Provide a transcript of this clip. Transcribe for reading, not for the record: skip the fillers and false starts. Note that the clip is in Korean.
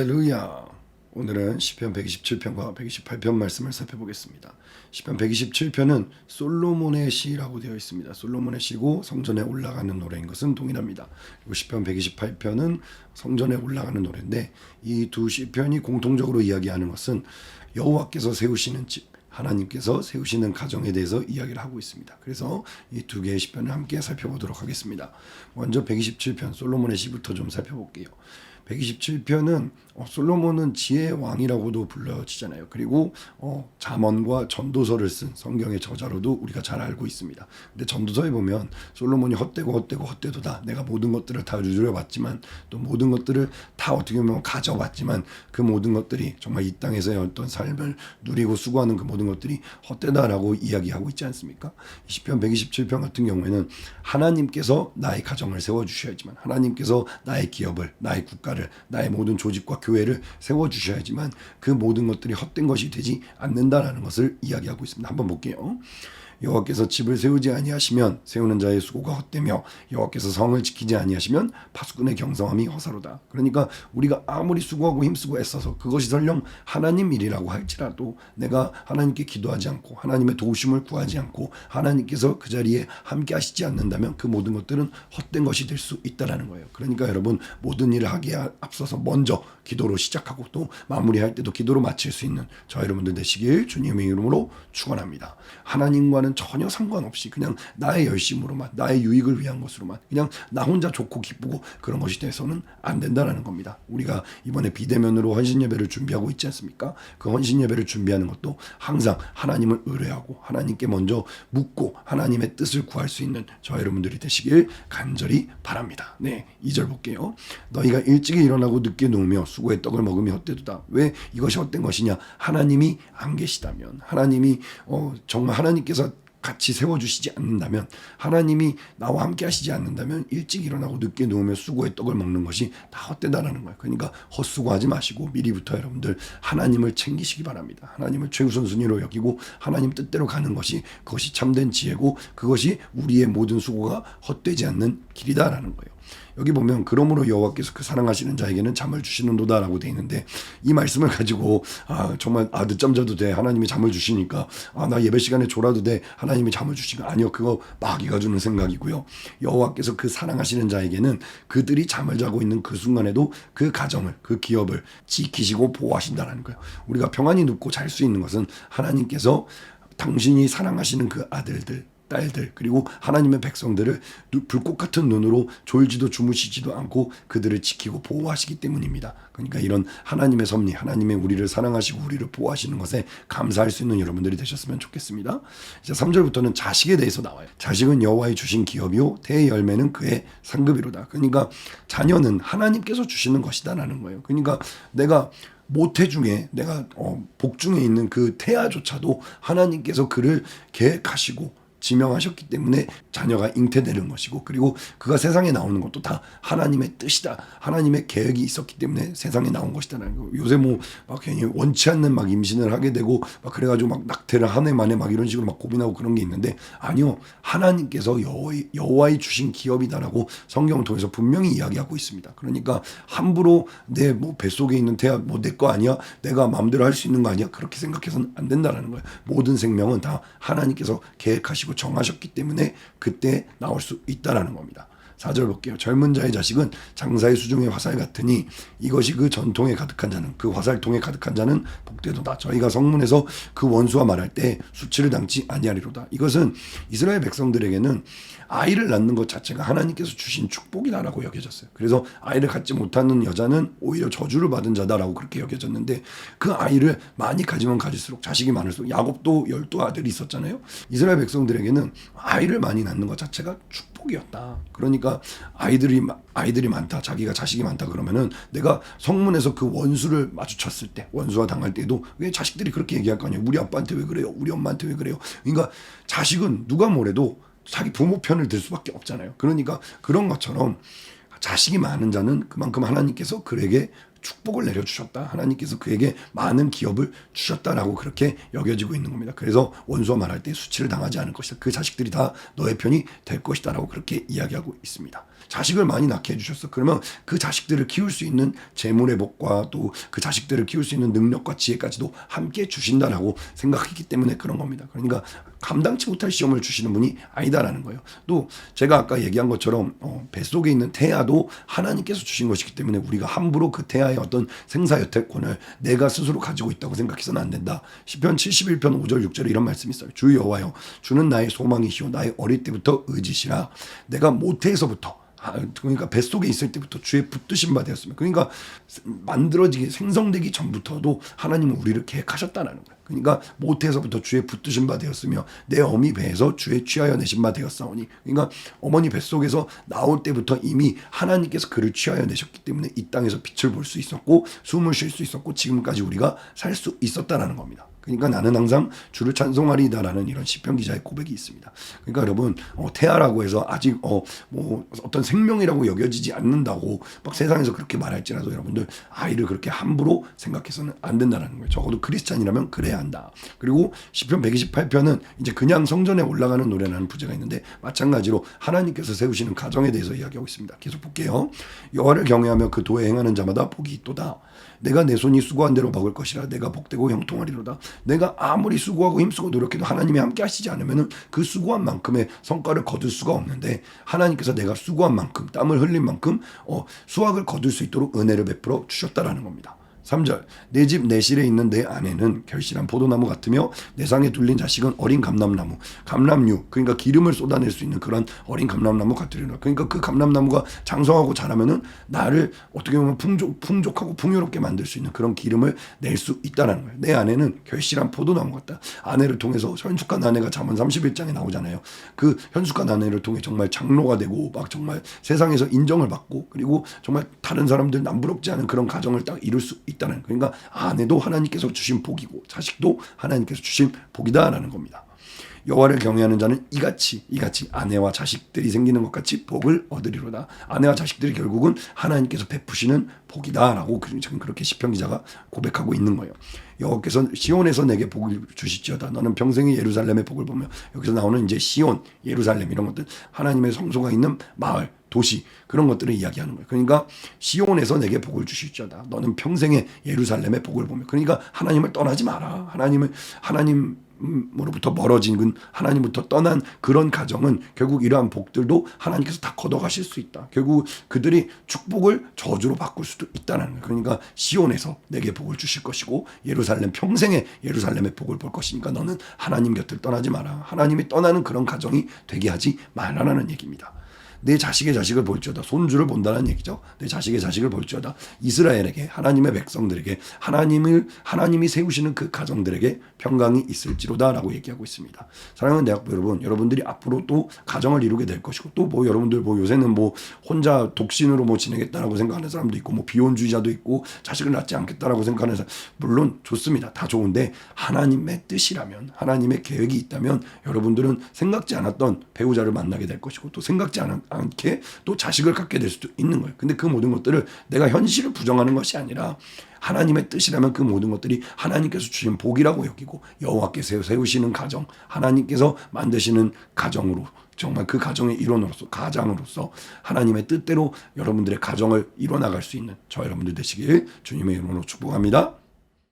할렐루야. 오늘은 시편 127편과 128편 말씀을 살펴보겠습니다. 시편 127편은 솔로몬의 시라고 되어 있습니다. 솔로몬의 시고 성전에 올라가는 노래인 것은 동일합니다. 그리고 시편 128편은 성전에 올라가는 노래인데 이 두 시편이 공통적으로 이야기하는 것은 여호와께서 세우시는 집, 하나님께서 세우시는 가정에 대해서 이야기를 하고 있습니다. 그래서 이 두 개의 시편을 함께 살펴보도록 하겠습니다. 먼저 127편 솔로몬의 시부터 좀 살펴볼게요. 127편은 솔로몬은 지혜의 왕이라고도 불려지잖아요. 그리고 잠언과 전도서를 쓴 성경의 저자로도 우리가 잘 알고 있습니다. 근데 전도서에 보면 솔로몬이 헛되도다. 내가 모든 것들을 다 누려봤지만 또 모든 것들을 다 어떻게 보면 가져봤지만 그 모든 것들이 정말 이 땅에서의 어떤 삶을 누리고 수고하는 그 모든 것들이 헛되다라고 이야기하고 있지 않습니까? 시편 127편 같은 경우에는 하나님께서 나의 가정을 세워주셔야지만, 하나님께서 나의 기업을, 나의 국가를, 나의 모든 조직과 교회를 세워주셔야지만 그 모든 것들이 헛된 것이 되지 않는다라는 것을 이야기하고 있습니다. 한번 볼게요. 여호와께서 집을 세우지 아니하시면 세우는 자의 수고가 헛되며 여호와께서 성을 지키지 아니하시면 파수꾼의 경성함이 허사로다. 그러니까 우리가 아무리 수고하고 힘쓰고 애써서 그것이 설령 하나님 일이라고 할지라도 내가 하나님께 기도하지 않고 하나님의 도우심을 구하지 않고 하나님께서 그 자리에 함께 하시지 않는다면 그 모든 것들은 헛된 것이 될 수 있다라는 거예요. 그러니까 여러분, 모든 일을 하기에 앞서서 먼저 기도로 시작하고 또 마무리할 때도 기도로 마칠 수 있는 저 여러분들 되시길 주님의 이름으로 축원합니다. 하나님과는 전혀 상관없이 그냥 나의 열심으로만, 나의 유익을 위한 것으로만 그냥 나 혼자 좋고 기쁘고 그런 것이 돼서는 안 된다라는 겁니다. 우리가 이번에 비대면으로 헌신 예배를 준비하고 있지 않습니까? 그 헌신 예배를 준비하는 것도 항상 하나님을 의뢰하고 하나님께 먼저 묻고 하나님의 뜻을 구할 수 있는 저 여러분들이 되시길 간절히 바랍니다. 네, 2절 볼게요. 너희가 일찍이 일어나고 늦게 누우며 수고의 떡을 먹으며 헛되도다. 왜 이것이 헛된 것이냐? 하나님이 안 계시다면, 하나님이 정말 하나님께서 같이 세워주시지 않는다면, 하나님이 나와 함께 하시지 않는다면 일찍 일어나고 늦게 누우며 수고의 떡을 먹는 것이 다 헛되다라는 거예요. 그러니까 헛수고하지 마시고 미리부터 여러분들 하나님을 챙기시기 바랍니다. 하나님을 최우선순위로 여기고 하나님 뜻대로 가는 것이, 그것이 참된 지혜고 그것이 우리의 모든 수고가 헛되지 않는 길이다라는 거예요. 여기 보면 그러므로 여호와께서 그 사랑하시는 자에게는 잠을 주시는도다라고 돼 있는데, 이 말씀을 가지고 정말 늦잠 자도 돼, 하나님이 잠을 주시니까 나 예배 시간에 졸아도 돼, 하나님이 잠을 주시니까, 아니요, 그거 마귀가 주는 생각이고요. 여호와께서 그 사랑하시는 자에게는 그들이 잠을 자고 있는 그 순간에도 그 가정을, 그 기업을 지키시고 보호하신다는 거예요. 우리가 평안히 눕고 잘 수 있는 것은 하나님께서 당신이 사랑하시는 그 아들들, 딸들, 그리고 하나님의 백성들을 불꽃 같은 눈으로 졸지도 주무시지도 않고 그들을 지키고 보호하시기 때문입니다. 그러니까 이런 하나님의 섭리, 하나님의 우리를 사랑하시고 우리를 보호하시는 것에 감사할 수 있는 여러분들이 되셨으면 좋겠습니다. 이제 3절부터는 자식에 대해서 나와요. 자식은 여호와의 주신 기업이요 태의 열매는 그의 상급이로다. 그러니까 자녀는 하나님께서 주시는 것이다라는 거예요. 그러니까 내가 모태 중에, 내가 복 중에 있는 그 태아조차도 하나님께서 그를 계획하시고 지명하셨기 때문에 자녀가 잉태되는 것이고, 그리고 그가 세상에 나오는 것도 다 하나님의 뜻이다, 하나님의 계획이 있었기 때문에 세상에 나온 것이다라는 거. 요새 막 괜히 원치 않는 막 임신을 하게 되고 막 그래가지고 막 낙태를 한 해 만에 막 이런 식으로 막 고민하고 그런 게 있는데, 아니요, 하나님께서 여호와의 주신 기업이다라고 성경을 통해서 분명히 이야기하고 있습니다. 그러니까 함부로 내 뱃속에 있는 태아 내 거 아니야, 내가 마음대로 할 수 있는 거 아니야, 그렇게 생각해서는 안 된다라는 거예요. 모든 생명은 다 하나님께서 계획하시고 정하셨기 때문에 그때 나올 수 있다라는 겁니다. 4절 볼게요. 젊은 자의 자식은 장사의 수중의 화살 같으니 이것이 그 전통에 가득한 자는, 그 화살통에 가득한 자는 복되도다. 저희가 성문에서 그 원수와 말할 때 수치를 당치 아니하리로다. 이것은 이스라엘 백성들에게는 아이를 낳는 것 자체가 하나님께서 주신 축복이다라고 여겨졌어요. 그래서 아이를 갖지 못하는 여자는 오히려 저주를 받은 자다라고 그렇게 여겨졌는데, 그 아이를 많이 가지면 가질수록, 자식이 많을수록, 야곱도 12아들이 있었잖아요. 이스라엘 백성들에게는 아이를 많이 낳는 것 자체가 축복이었다. 그러니까 아이들이 많다, 자기가 자식이 많다 그러면은 내가 성문에서 그 원수를 마주쳤을 때, 원수와 당할 때도 왜 자식들이 그렇게 얘기할 거 아니에요. 우리 아빠한테 왜 그래요, 우리 엄마한테 왜 그래요. 그러니까 자식은 누가 뭐래도 자기 부모 편을 들 수밖에 없잖아요. 그러니까 그런 것처럼 자식이 많은 자는 그만큼 하나님께서 그에게 축복을 내려주셨다. 하나님께서 그에게 많은 기업을 주셨다라고 그렇게 여겨지고 있는 겁니다. 그래서 원수와 말할 때 수치를 당하지 않을 것이다. 그 자식들이 다 너의 편이 될 것이다라고 그렇게 이야기하고 있습니다. 자식을 많이 낳게 해주셨어. 그러면 그 자식들을 키울 수 있는 재물의 복과 또 그 자식들을 키울 수 있는 능력과 지혜까지도 함께 주신다라고 생각했기 때문에 그런 겁니다. 그러니까 감당치 못할 시험을 주시는 분이 아니다라는 거예요. 또 제가 아까 얘기한 것처럼 뱃속에 있는 태아도 하나님께서 주신 것이기 때문에 우리가 함부로 그 태아의 어떤 생사여택권을 내가 스스로 가지고 있다고 생각해서는 안 된다. 시편 71편 5절 6절에 이런 말씀이 있어요. 주 여호와여 주는 나의 소망이시오 나의 어릴 때부터 의지시라. 내가 모태에서부터 그러니까 뱃속에 있을 때부터 주의 붙드신 바 되었습니다. 그러니까 만들어지기 생성되기 전부터도 하나님은 우리를 계획하셨다는 거예요. 그러니까 모태에서부터 주의 붙드신 바 되었으며 내 어미 배에서 주의 취하여 내신 바 되었사오니. 그러니까 어머니 뱃속에서 나올 때부터 이미 하나님께서 그를 취하여 내셨기 때문에 이 땅에서 빛을 볼 수 있었고 숨을 쉴 수 있었고 지금까지 우리가 살 수 있었다라는 겁니다. 그러니까 나는 항상 주를 찬송하리이다라는 이런 시편 기자의 고백이 있습니다. 그러니까 여러분 태아라고 해서 아직 뭐 어떤 생명이라고 여겨지지 않는다고 막 세상에서 그렇게 말할지라도 여러분들 아이를 그렇게 함부로 생각해서는 안 된다는 거예요. 적어도 크리스찬이라면 그래야 한다. 그리고 시편 128편은 이제 그냥 성전에 올라가는 노래라는 부제가 있는데 마찬가지로 하나님께서 세우시는 가정에 대해서 이야기하고 있습니다. 계속 볼게요. 여호와를 경외하며 그 도에 행하는 자마다 복이 있도다. 내가 내 손이 수고한 대로 먹을 것이라. 내가 복되고 형통하리로다. 내가 아무리 수고하고 힘쓰고 노력해도 하나님이 함께 하시지 않으면 그 수고한 만큼의 성과를 거둘 수가 없는데 하나님께서 내가 수고한 만큼 땀을 흘린 만큼 수확을 거둘 수 있도록 은혜를 베풀어 주셨다라는 겁니다. 3절 내 집 내실에 있는 내 아내는 결실한 포도나무 같으며 내 상에 둘린 자식은 어린 감람나무 감람류 그러니까 기름을 쏟아낼 수 있는 그런 어린 감람나무 같으리라. 그러니까 그 감람나무가 장성하고 자라면은 나를 어떻게 보면 풍족하고 풍요롭게 만들 수 있는 그런 기름을 낼 수 있다는 거예요. 내 아내는 결실한 포도나무 같다. 아내를 통해서 현숙한 아내가 잠언 31장에 나오잖아요. 그 현숙한 아내를 통해 정말 장로가 되고 막 정말 세상에서 인정을 받고 그리고 정말 다른 사람들 남부럽지 않은 그런 가정을 딱 이룰 수 있다는 거예요. 그러니까 아내도 하나님께서 주신 복이고 자식도 하나님께서 주신 복이다라는 겁니다. 여호와를 경외하는 자는 이같이 아내와 자식들이 생기는 것 같이 복을 얻으리로다. 아내와 자식들이 결국은 하나님께서 베푸시는 복이다라고 지금 그렇게 시편 기자가 고백하고 있는 거예요. 여호와께서 시온에서 내게 복을 주시지어다. 너는 평생의 예루살렘의 복을 보며 여기서 나오는 이제 시온, 예루살렘 이런 것들 하나님의 성소가 있는 마을, 도시 그런 것들을 이야기하는 거예요. 그러니까 시온에서 내게 복을 주시지어다. 너는 평생의 예루살렘의 복을 보며 그러니까 하나님을 떠나지 마라. 하나님으로부터 멀어진 하나님부터 떠난 그런 가정은 결국 이러한 복들도 하나님께서 다 걷어가실 수 있다. 결국 그들이 축복을 저주로 바꿀 수도 있다는 거예요. 그러니까 시온에서 내게 복을 주실 것이고 예루살렘 평생의 예루살렘의 복을 볼 것이니까 너는 하나님 곁을 떠나지 마라. 하나님이 떠나는 그런 가정이 되게 하지 말라는 얘기입니다. 내 자식의 자식을 볼지어다. 손주를 본다는 얘기죠. 내 자식의 자식을 볼지어다. 이스라엘에게 하나님의 백성들에게 하나님이 세우시는 그 가정들에게 평강이 있을지로다라고 얘기하고 있습니다. 사랑하는 대학부 여러분, 여러분들이 앞으로 또 가정을 이루게 될 것이고 또 여러분들 요새는 혼자 독신으로 지내겠다라고 생각하는 사람도 있고 비혼주의자도 있고 자식을 낳지 않겠다라고 생각하는 사람 물론 좋습니다. 다 좋은데 하나님의 뜻이라면 하나님의 계획이 있다면 여러분들은 생각지 않았던 배우자를 만나게 될 것이고 또 생각지 않게 또 자식을 갖게 될 수도 있는 거예요. 근데 그 모든 것들을 내가 현실을 부정하는 것이 아니라 하나님의 뜻이라면 그 모든 것들이 하나님께서 주신 복이라고 여기고 여호와께서 세우시는 가정, 하나님께서 만드시는 가정으로 정말 그 가정의 일원으로서 가장으로서 하나님의 뜻대로 여러분들의 가정을 이뤄나갈 수 있는 저 여러분들 되시길 주님의 이름으로 축복합니다.